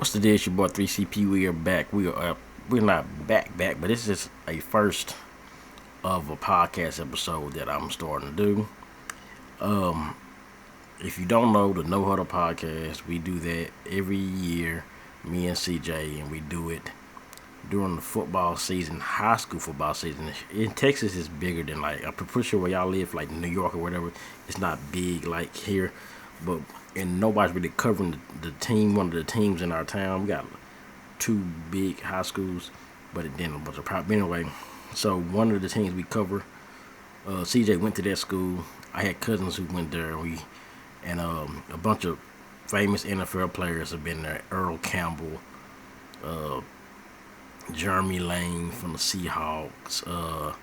What's the deal? It's your boy 3CP. We are back. We're not back, but this is a first of a podcast episode that I'm starting to do. Um, if you don't know the No Huddle podcast, we do that every year, me and CJ, and we do it during the football season, high school football season. In Texas, it's bigger than I'm pretty sure where y'all live, like New York or whatever. It's not big like here, but and nobody's really covering the team. One of the teams in our town, we got two big high schools, but then a bunch of private. Anyway, so one of the teams we cover, CJ went to that school. I had cousins who went there. A bunch of famous NFL players have been there. Earl Campbell, uh, Jeremy Lane from the Seahawks,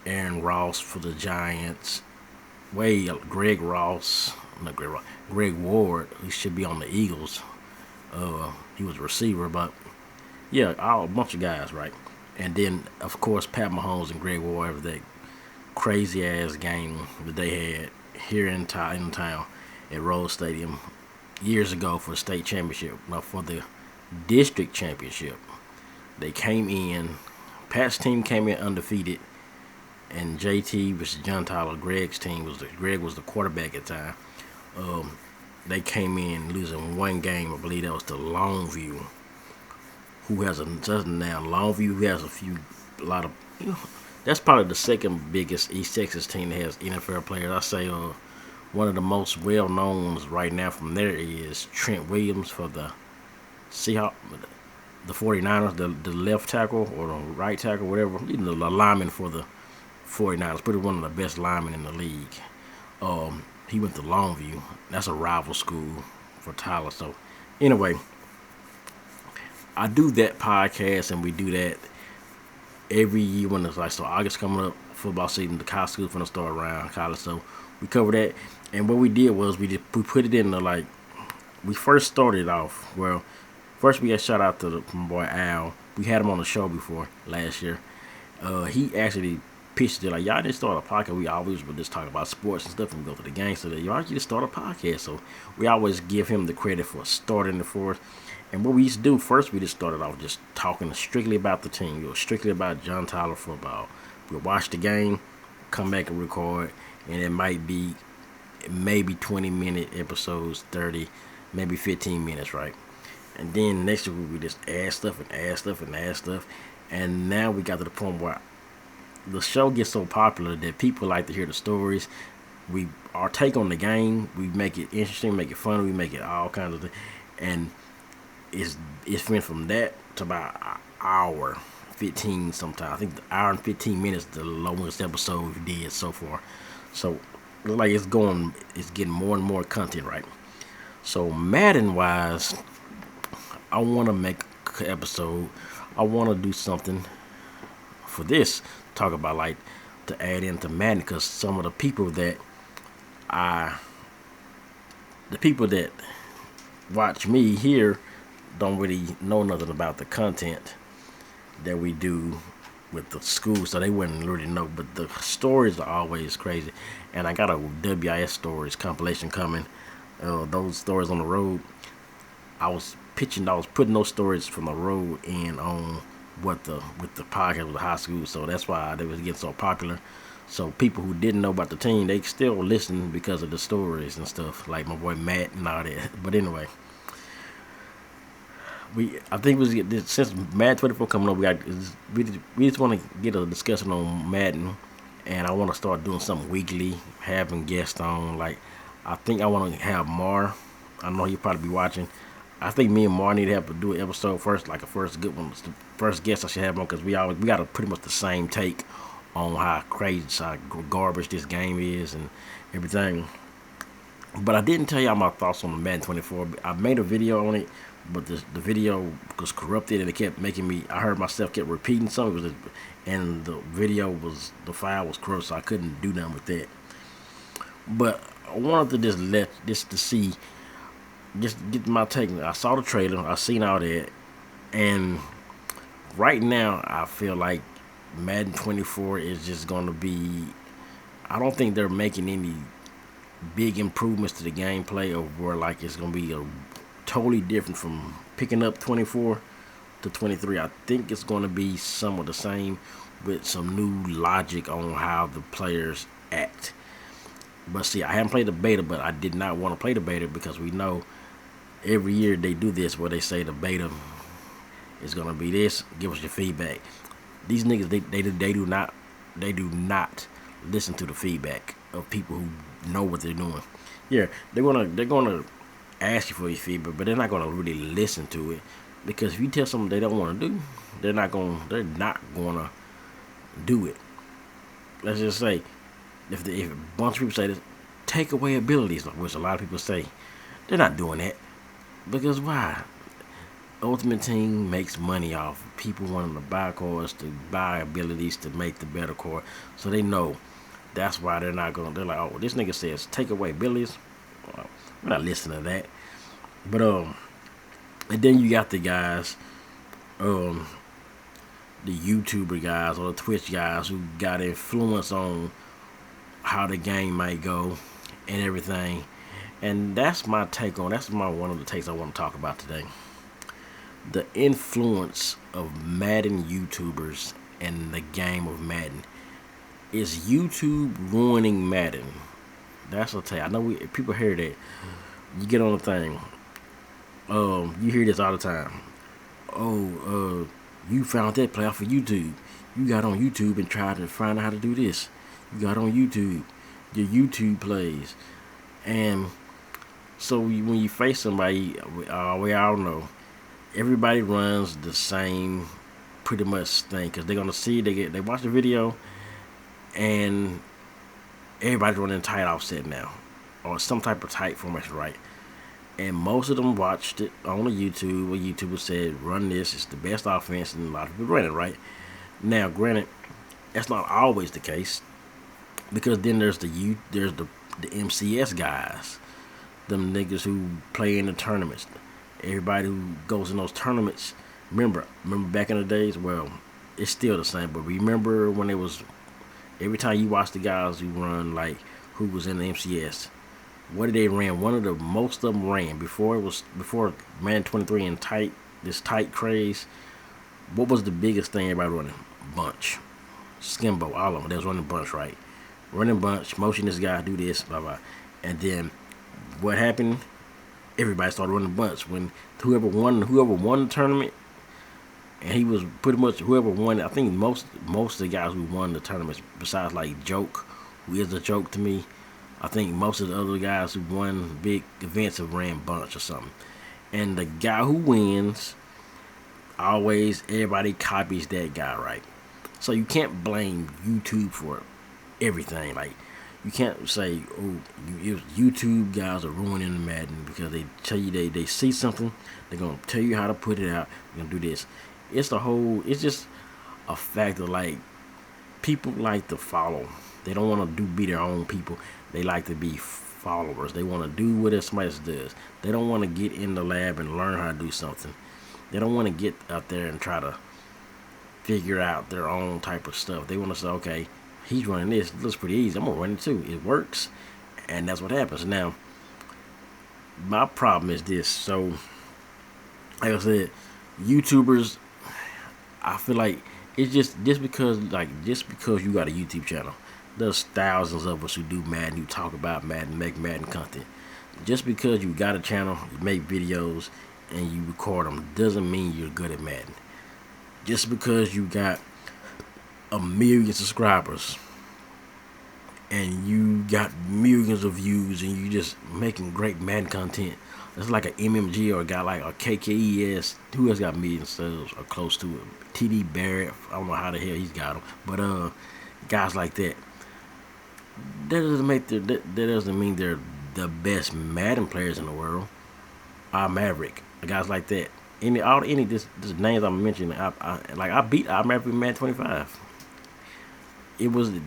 Aaron Ross for the Giants, Greg Ross, not Greg Ross, Greg Ward, who should be on the Eagles. He was a receiver, but yeah, a bunch of guys, right? And then, of course, Pat Mahomes and Greg Ward have that crazy ass game that they had here in town at Rose Stadium years ago for the state championship, no, for the district championship. They came in, Pat's team came in undefeated, and JT versus John Tyler, Greg was the quarterback at the time. They came in losing one game. I believe that was to Longview, who has Longview, who has a lot of, that's probably the second biggest East Texas team that has NFL players. I say one of the most well-known ones right now from there is Trent Williams for the Seahawks, the 49ers, the left tackle or the right tackle, whatever, the lineman for the 49ers, probably one of the best linemen in the league. He went to Longview. That's a rival school for Tyler. So, anyway, I do that podcast, and we do that every year when it's so August coming up, football season, the college school's gonna start around college. So we cover that, and what we did was we put it in we first started off. Well, first we got shout out to my boy Al. We had him on the show before last year. He actually pitched it y'all didn't start a podcast. We always would just talk about sports and stuff and go to the game. So that y'all just start a podcast. So we always give him the credit for starting it for us. And what we used to do first, we just started off just talking strictly about the team. Strictly about John Tyler football. We'll watch the game, come back and record, and it might be maybe 20-minute episodes, 30, maybe 15 minutes, right? And then next week we just add stuff and add stuff and add stuff. And now we got to the point where the show gets so popular that people like to hear the stories. Our take on the game, we make it interesting, make it fun, we make it all kinds of things. And it's went from that to about an hour 15 sometimes. I think the hour and 15 minutes the longest episode we did so far. So it's getting more and more content, right? So Madden wise, I want to make an episode. I want to do something for this, talk about to add into Madden, because some of the people that watch me here don't really know nothing about the content that we do with the school, so they wouldn't really know. But the stories are always crazy, and I got a WIS stories compilation coming. Those stories on the road, I was putting those stories from the road in on with the podcast with the high school, so that's why they was getting so popular. So people who didn't know about the team, they still listen because of the stories and stuff, like my boy Matt and all that. But anyway, I think since Madden 24 coming up, we just want to get a discussion on Madden, and I want to start doing something weekly, having guests on. I think I want to have Mar. I know he'll probably be watching. I think me and Mar need to have to do an episode first, like a first good one. It's the first guest I should have on, because we got a pretty much the same take on how crazy, how garbage this game is and everything. But I didn't tell y'all my thoughts on the Madden 24. I made a video on it, but the video was corrupted, and it kept making me. I heard myself kept repeating something, and the file was corrupt, so I couldn't do nothing with that. But I wanted to just get my take. I saw the trailer, I seen all that, and right now I feel like Madden 24 is just gonna be. I don't think they're making any big improvements to the gameplay, or where it's gonna be a totally different from picking up 24 to 23. I think it's going to be some of the same with some new logic on how the players act. But see, I haven't played the beta, but I did not want to play the beta because we know every year they do this where they say the beta is going to be this. Give us your feedback. These niggas, they do not listen to the feedback of people who know what they're doing. Yeah, they're gonna ask you for your feedback, but they're not gonna really listen to it, because if you tell someone they don't want to do, they're not gonna do it. Let's just say if a bunch of people say this, take away abilities, which a lot of people say, they're not doing that, because why? Ultimate Team makes money off people wanting to buy cards, to buy abilities to make the better card, so they know that's why they're not gonna. They're like, oh, this nigga says take away abilities. Well, we're not listening to that. But and then you got the guys, the YouTuber guys or the Twitch guys who got influence on how the game might go and everything. And that's my take on. That's one of the takes I want to talk about today. The influence of Madden YouTubers and the game of Madden. Is YouTube ruining Madden? That's what I tell you. I know people hear that. You get on the thing. You hear this all the time. Oh, you found that play off of YouTube. You got on YouTube and tried to find out how to do this. You got on YouTube. Your YouTube plays. And so when you face somebody, we all know, everybody runs the same pretty much thing, because they're gonna see, they watch the video, and everybody's running tight offset now, or some type of tight formation, right? And most of them watched it on the YouTube, where YouTuber said, run this, it's the best offense, and a lot of people run it, right? Now, granted, that's not always the case, because then there's the MCS guys, them niggas who play in the tournaments. Everybody who goes in those tournaments, remember back in the days, well, it's still the same, but remember when it was, every time you watch the guys who run, like, who was in the MCS, what did they ran? Most of them ran, before Madden 23 and this tight craze, what was the biggest thing everybody running? Bunch. Skimbo, all of them, they was running bunch, right? Running bunch, motion this guy, do this, blah, blah. And then, what happened? Everybody started running bunch. When whoever won the tournament, and he was pretty much whoever won. I think most of the guys who won the tournaments, besides like Joke, who is a joke to me, I think most of the other guys who won big events have ran bunch or something. And the guy who wins, always everybody copies that guy, right? So you can't blame YouTube for everything. Like, you can't say, oh, YouTube guys are ruining the Madden because they tell you they see something, they're going to tell you how to put it out, they're going to do this. It's just a fact of, like, people like to follow. They don't want to be their own people. They like to be followers. They want to do what somebody else does. They don't want to get in the lab and learn how to do something. They don't want to get out there and try to figure out their own type of stuff. They want to say, okay, he's running this. It looks pretty easy. I'm going to run it too. It works. And that's what happens. Now, my problem is this. So, like I said, YouTubers, I feel like it's just because you got a YouTube channel, there's thousands of us who do Madden, who talk about Madden, make Madden content. Just because you got a channel, you make videos, and you record them, doesn't mean you're good at Madden. Just because you got 1 million subscribers and you got millions of views and you just making great Madden content, it's like an MMG or a guy like a KKES, who else got millions subs or close to it. TD Barrett, I don't know how the hell he's got them, but guys like that. That doesn't mean they're the best Madden players in the world. Maverick, guys like that. Any this names I'm mentioning, I beat Maverick in Madden 25.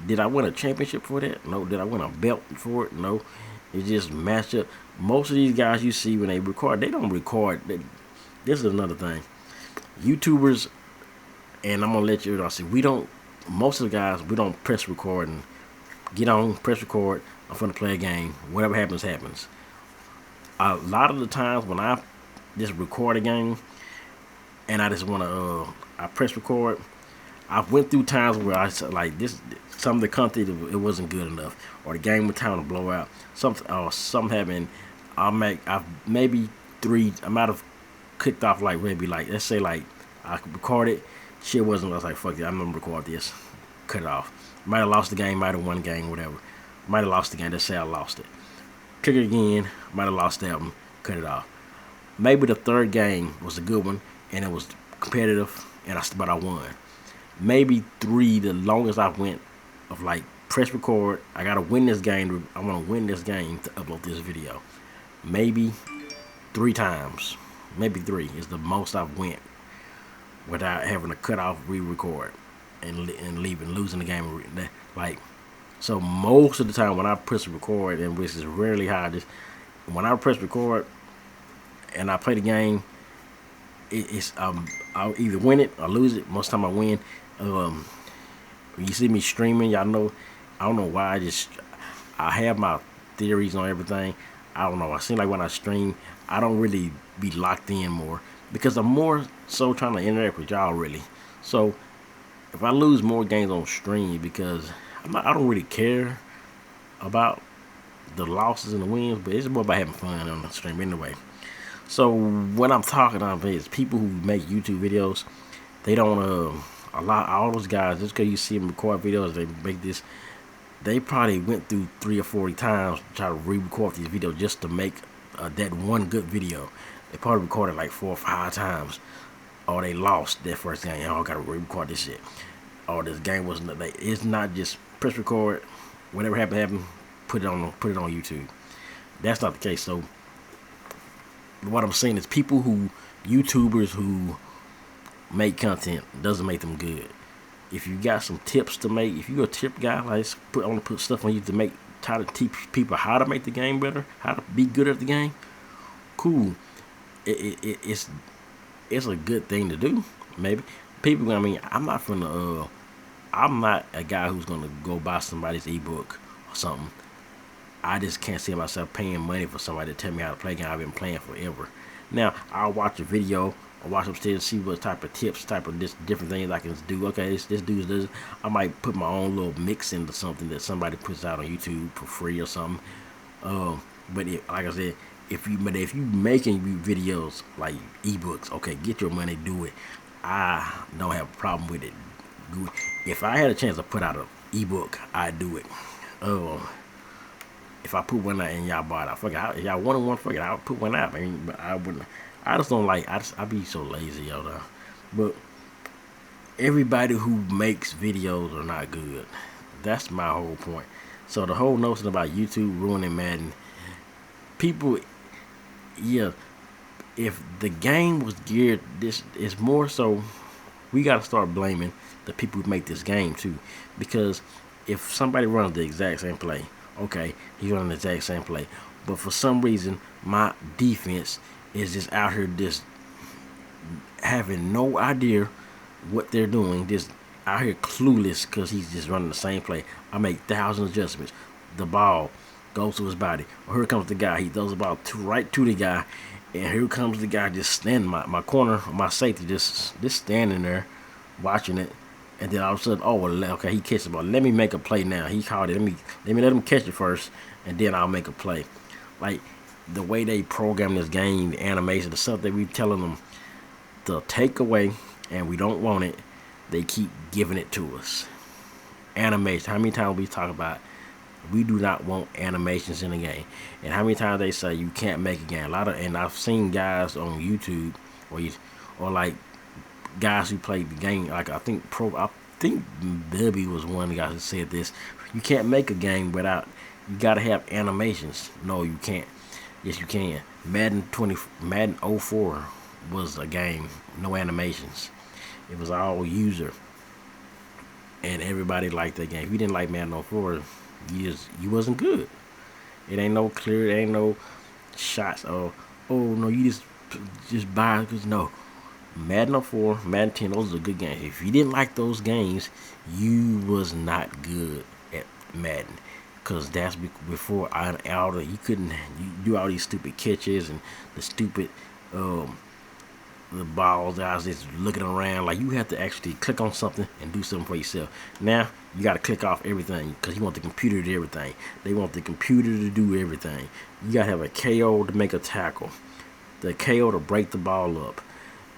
Did I win a championship for that? No. Did I win a belt for it? No. It just matched up. Most of these guys you see when they record, they don't record. This is another thing. YouTubers, and I'm gonna let you know. See, most of the guys, we don't press record and get on, press record. I'm gonna play a game. Whatever happens, happens. A lot of the times when I just record a game, and I just want to I press record. I went through times where I said like this, some of the content it wasn't good enough, or the game was time to blow out. Something happened. I've maybe three. I might have clicked off like maybe like let's say like I recorded. Shit wasn't. I was like fuck it. I'm gonna record this. Cut it off. Might have lost the game. Might have won the game. Whatever. Might have lost the game. Let's say I lost it. Trigger again. Might have lost that one. Cut it off. Maybe the third game was a good one and it was competitive and but I won. Maybe three, the longest I went of like press record. I gotta win this game. I want to win this game to upload this video. Maybe 3 times. Maybe 3 is the most I've went without having to cut off, re-record, and losing the game. Like so, most of the time when I press record, and which is rarely how I just when I press record and I play the game, it's I'll either win it or lose it. Most of the time I win. When you see me streaming, y'all know I don't know why I have my theories on everything. I don't know. I seem like when I stream, I don't really be locked in more because I'm more so trying to interact with y'all really. So if I lose more games on stream because I don't really care about the losses and the wins, but it's more about having fun on the stream anyway. So what I'm talking about is people who make YouTube videos. They don't all those guys just because you see them record videos, they make this. They probably went through 3 or 4 times to try to re-record these videos just to make that one good video. They probably recorded like 4 or 5 times, or they lost that first game. Oh, I gotta re-record this shit. Or this game wasn't. It's not just press record. Whatever happened. Put it on YouTube. That's not the case. So what I'm saying is YouTubers who make content doesn't make them good. If you got some tips to make, if you're a tip guy, like I want to put stuff on you to try to teach people how to make the game better, how to be good at the game. Cool. It's a good thing to do. Maybe people. I mean, I'm not a guy who's gonna go buy somebody's ebook or something. I just can't see myself paying money for somebody to tell me how to play a game I've been playing forever. Now I'll watch a video or watch upstairs, see what type of tips, type of different things I can do. Okay, this dude does. I might put my own little mix into something that somebody puts out on YouTube for free or something. But like I said, if you making videos like ebooks, okay, get your money, do it. I don't have a problem with it. If I had a chance to put out an ebook, I'd do it. If I put one out and y'all bought it, if y'all wanted one, I'll put one out. I mean, but I wouldn't. I just don't like. I be so lazy, y'all. But everybody who makes videos are not good. That's my whole point. So the whole notion about YouTube ruining Madden, people, yeah. If the game was geared, this is more so. We got to start blaming the people who make this game too, because if somebody runs the exact same play, okay, he's running the exact same play, but for some reason my defense is just out here just having no idea what they're doing, just out here clueless because he's just running the same play. I make 1,000 adjustments. The ball goes to his body. Or here comes the guy. He throws the ball right to the guy. And here comes the guy just standing, my corner, my safety just standing there watching it. And then all of a sudden, oh, well, okay, he catches the ball. Let me make a play now. He called it. Let me let him catch it first, and then I'll make a play. Like, the way they program this game, the animation, the stuff that we telling them to take away, and we don't want it, they keep giving it to us. Animation. How many times we talk about we do not want animations in the game, and how many times they say you can't make a game. And I've seen guys on YouTube or like guys who played the game. Like I think Bubby was one of the guys who said this. You can't make a game without. You gotta have animations. No, you can't. Yes, you can. Madden 04 was a game, no animations. It was all user, and everybody liked that game. If you didn't like Madden 04, you wasn't good. It ain't no clear. It ain't no shots. Oh no, you just buy because no. Madden 04, Madden 10, those are good games. If you didn't like those games, you was not good at Madden. Because that's before you couldn't do all these stupid catches and the stupid um, the balls. I was just looking around. Like, you have to actually click on something and do something for yourself. Now you got to click off everything because you want the computer to do everything. They want the computer to do everything. You got to have a KO to make a tackle, the KO to break the ball up.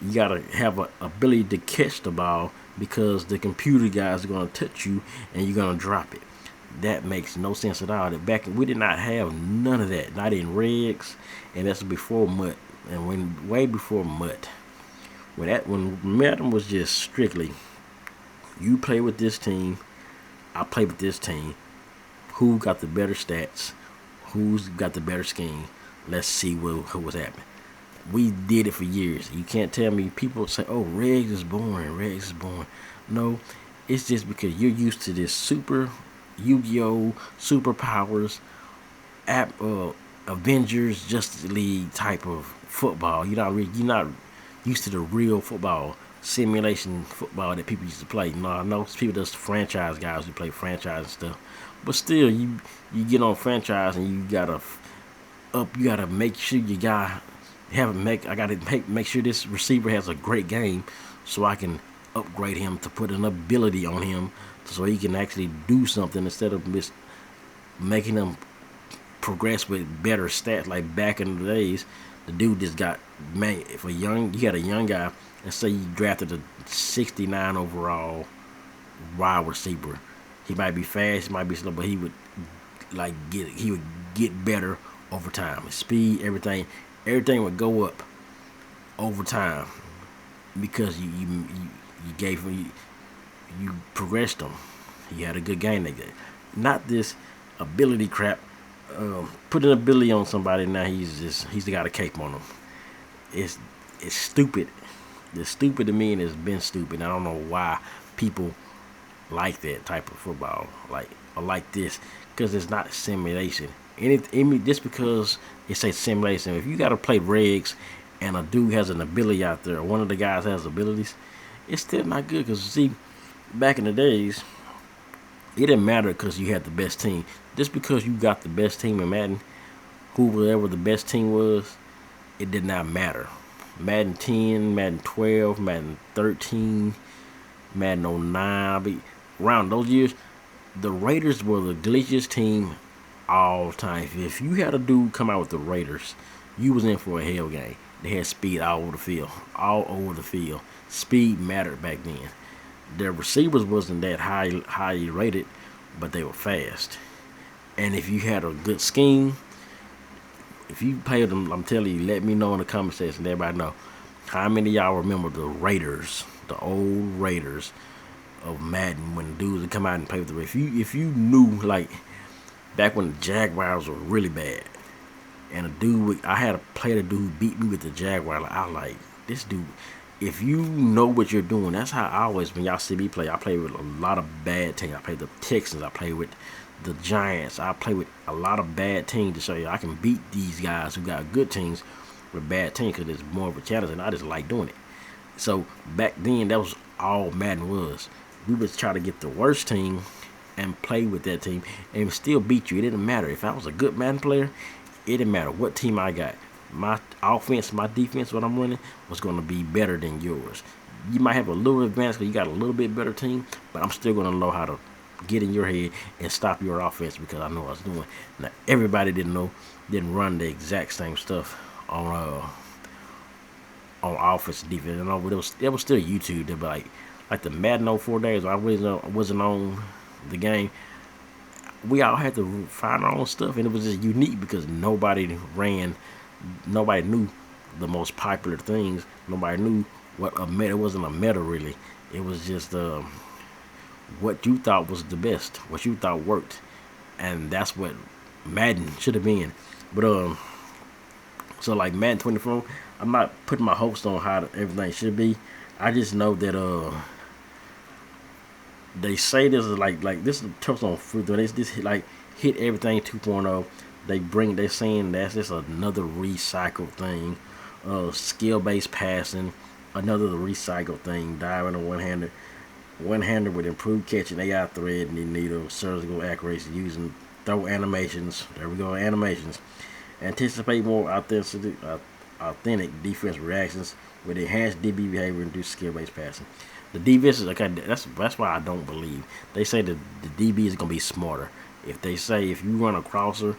You got to have an ability to catch the ball because the computer guys are going to touch you and you're going to drop it. That makes no sense at all. Back we did not have none of that, not in regs, and that's before MUT, and when way before MUT. When Madden was just strictly, you play with this team, I play with this team. Who got the better stats? Who's got the better scheme? Let's see what was happening. We did it for years. You can't tell me. People say, "Oh, regs is boring. Regs is boring." No, it's just because you're used to this super Yu-Gi-Oh, superpowers, Avengers, Justice League type of football. You're not used to the real football, simulation football that people used to play. No, I know people just franchise guys who play franchise and stuff, but still, you get on franchise and you gotta make sure you got I gotta make sure this receiver has a great game, so I can upgrade him to put an ability on him, so he can actually do something instead of making him progress with better stats. Like back in the days, the dude just got, man, if you had a young guy, and say you drafted a 69 overall wide receiver, he might be fast, he might be slow, but he would get better over time. His speed, everything would go up over time because you gave him, you progressed him. He had a good game like that. Not this ability crap. Put an ability on somebody, now he's got a cape on him. It's stupid. It's stupid to me, and it's been stupid. I don't know why people like that type of football, or like this, because it's not simulation. Just because it's a simulation, if you got to play regs and a dude has an ability out there, or one of the guys has abilities, it's still not good. Because see, back in the days, it didn't matter because you had the best team. Just because you got the best team in Madden, whoever the best team was, it did not matter. Madden 10, Madden 12, Madden 13, Madden 09. Around those years, the Raiders were the glitchiest team all time. If you had a dude come out with the Raiders, you was in for a hell game. They had speed all over the field. Speed mattered back then. Their receivers wasn't that highly rated, but they were fast. And if you had a good scheme, if you played them, I'm telling you, let me know in the comment section. Everybody know how many of y'all remember the Raiders, the old Raiders of Madden, when dudes would come out and play with the Raiders. If you knew, like back when the Jaguars were really bad, and I had a player dude who beat me with the Jaguar. I was like, this dude. If you know what you're doing, that's how I always, when y'all see me play, I play with a lot of bad teams. I play the Texans, I play with the Giants, I play with a lot of bad teams to show you I can beat these guys who got good teams with bad teams, because it's more of a challenge, and I just like doing it. So back then, that was all Madden was. We would try to get the worst team and play with that team and still beat you. It didn't matter. If I was a good Madden player, it didn't matter what team I got. My offense, my defense, what I'm running was going to be better than yours. You might have a little advantage because you got a little bit better team, but I'm still going to know how to get in your head and stop your offense because I know what I was doing. Now, everybody didn't run the exact same stuff on offense and defense. You know, but it was still YouTube. But like the Madden 04 days, I wasn't on the game. We all had to find our own stuff, and it was just unique because nobody knew the most popular things. Nobody knew what a meta. It wasn't a meta really. It was just what you thought was the best, what you thought worked, and that's what Madden should have been. But so like Madden 24, I'm not putting my hopes on how everything should be. I just know that they say this is like this is touch on fruit. This like hit everything 2.0. They're saying that's just another recycled thing. Skill-based passing, another recycled thing. Diving on one-hander with improved catching, AI thread, needle, surgical accuracy, using throw animations. There we go, animations. Anticipate more authentic defense reactions with enhanced DB behavior and reduced skill-based passing. The defense is okay. That's why I don't believe. They say that the DB is gonna be smarter. If they say if you run a crosser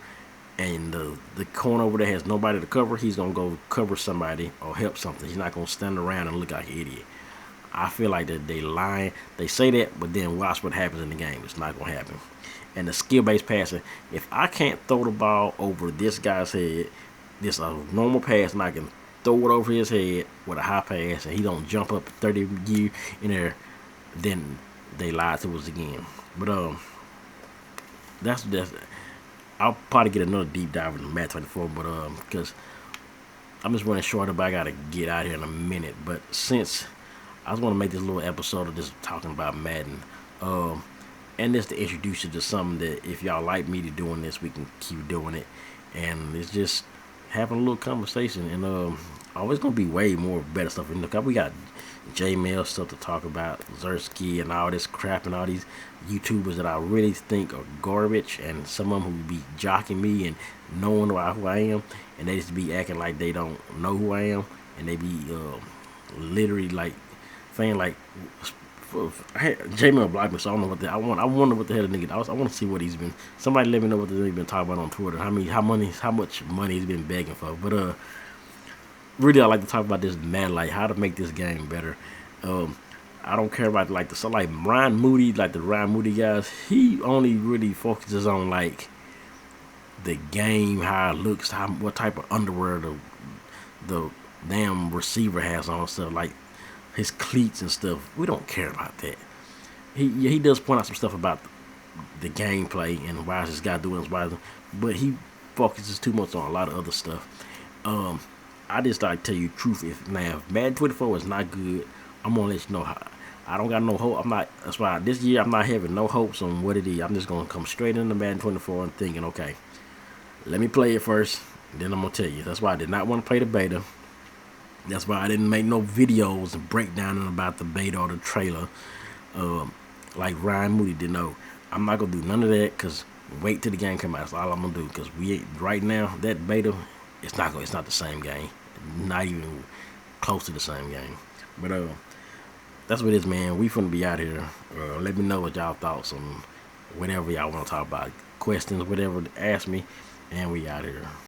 and the corner over there has nobody to cover, he's gonna go cover somebody or help something. He's not gonna stand around and look like an idiot. I feel like that they lying. They say that, but then watch what happens in the game. It's not gonna happen. And the skill-based passing, if I can't throw the ball over this guy's head, this a normal pass, and I can throw it over his head with a high pass, and he don't jump up 30 gear in there, then they lied to us again. But that's I'll probably get another deep dive into Madden 24, but because I'm just running short, but I gotta get out here in a minute. But since I just want to make this little episode of just talking about Madden, and just to introduce you to something that if y'all like me to doing this, we can keep doing it, and it's just having a little conversation, and always gonna be way more better stuff. And look, we got J-Mail stuff to talk about, Zersky and all this crap, and all these YouTubers that I really think are garbage, and some of them who be jocking me and knowing who I am, and they just be acting like they don't know who I am, and they be literally like saying like J-Mail blocked me, so I don't know what the I wonder what the hell the nigga. I want to see what he's been. Somebody let me know what the nigga been talking about on Twitter. How much money he's been begging for. But really, I like to talk about this Madden, like how to make this game better. I don't care about like Ryan Moody, like the Ryan Moody guys. He only really focuses on like the game, how it looks, what type of underwear the damn receiver has on, stuff like his cleats and stuff. We don't care about that. He does point out some stuff about the gameplay and why is this guy doing this, but he focuses too much on a lot of other stuff. I just like to tell you the truth. If Madden 24 is not good, I'm gonna let you know how. I don't got no hope. That's why this year I'm not having no hopes on what it is. I'm just gonna come straight into Madden 24 and thinking, okay, let me play it first, then I'm gonna tell you. That's why I did not want to play the beta. That's why I didn't make no videos and breakdown about the beta or the trailer, like Ryan Moody did. No, I'm not gonna do none of that, because wait till the game come out. That's all I'm gonna do, because right now that beta, it's not the same game, not even close to the same game. But that's what it is, man. We finna be out here. Let me know what y'all thoughts on whatever y'all want to talk about, questions, whatever. Ask me, and we out here.